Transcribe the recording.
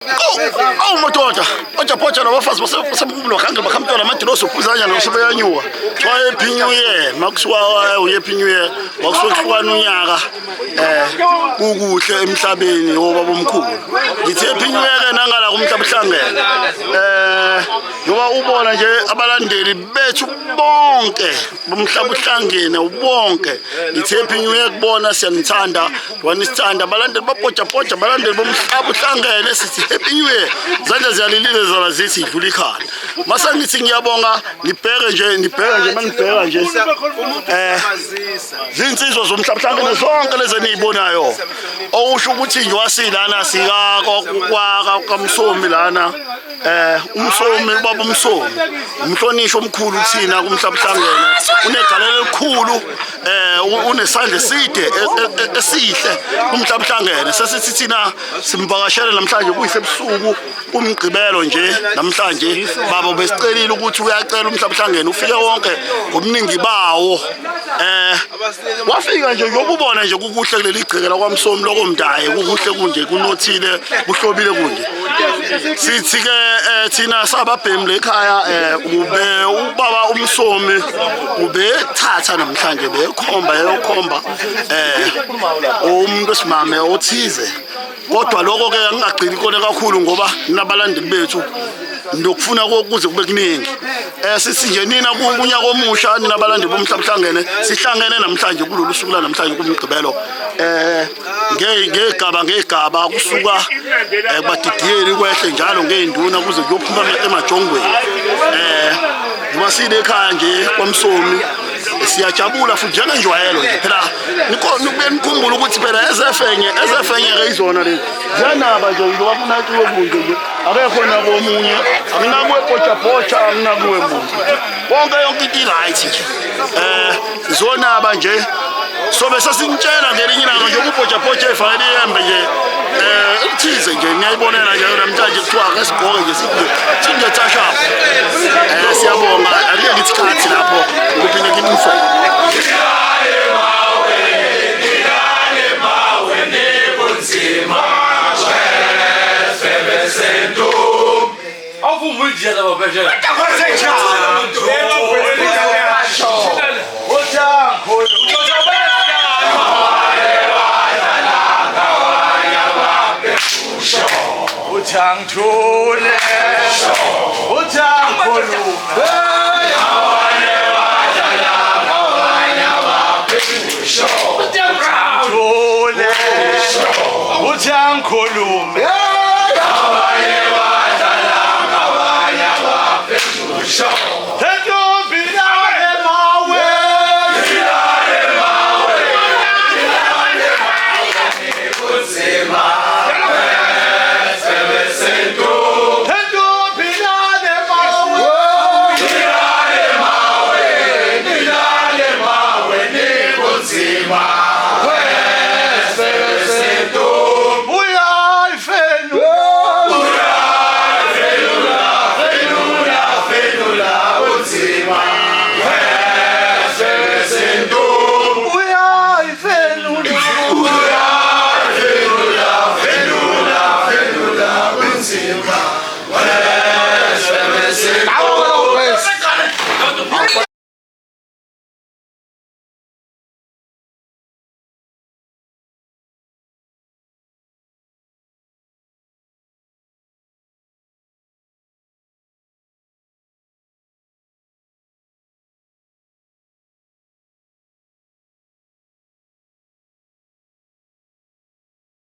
Awu madoda, Bhojabhoja nabafazi baseMhlaba Uhlangene bakhamntwana amadiloso phuzanya nosebeyanyuka. Twaye ephinyuye makusuka uyephinyuye wakusohlukana unyaka kukuhle emhlabeni wobaba omkhulu. Ngithi ephinyuye ke nangala kuMhlaba Uhlangene. Ngoba ubona nje abalandeli bethu bonke boMhlaba Uhlangene ubonke. Ngithi ephinyuye kubona siyanithanda, wanisithanda abalandeli baBhojabhoja abalandeli boMhlaba Uhlangene sithi Happy New Year. Zandla ziyalilile zona zithi idlula ikhanda. Mase ngithi ngiyabonga nibheke nje manibheka nje zinsizwa zoMhlaba Uhlangene zonke lezi enizibonayo. Okusho ukuthi nje wasilana sika Kwamsomi lana umsomi baba umsomi umhlonishwa omkhulu kuthina kuMhlaba Uhlangene unegalelo elikhulu unesandla eside esihle kuMhlaba Uhlangene sesithi thina simvakashele namhlanje kuyisebusuku kumgqibelo nje namhlanje baba besicelile ukuthi uyacela uMhlaba Uhlangene ufike wonke ngobuningi bawo wafika nje ngokubona nje kukuhle kuleli igceke laKwamsomi lokomdaye kukuhle kunje kunothile kuhlobile kunje sithi ke thina sababhemle ekhaya ube ubaba umsomi ube thatha namhlanje beyokhomba umuntu wesimame othize kodwa lokho ke ngingagcini kone kakhulu ngoba nabalandeli bethu ndokufuna ukuze kube kuningi sithi nje nina kunyaka omusha nina abalandeli boMhlaba Uhlangene sihlangene namhlanje kulolu suku la namhlanje kumgqibelo ngegaba kusuka badidiyeli kwehle njalo ngeinduna kuze kuyophuma emajongweni ngoba sile ekhaya nje Kwamsomi siyajabula futhi njengenjwayelo nje phela nikhumbula ukuthi phela ezefenye ke izona lezi ziyanaba nje ngoba kunathi wobunje nje akekho nako omunye akunakuwe Bhojabhoja akunakuwe muntu yonke into right nje zonaba nje sobe sasintshela ngelinye ilanga nje uBhojabhoja efanele ihembe nje ukuthize nje ngiyayibonela nje namhlanje kuthiwa ke sigqoke nje sinje tasha siyabonga ake ngithi khathi lapho ukuphinde nginifo Uthangithule uthangkhulume uthangithule uthangkhulume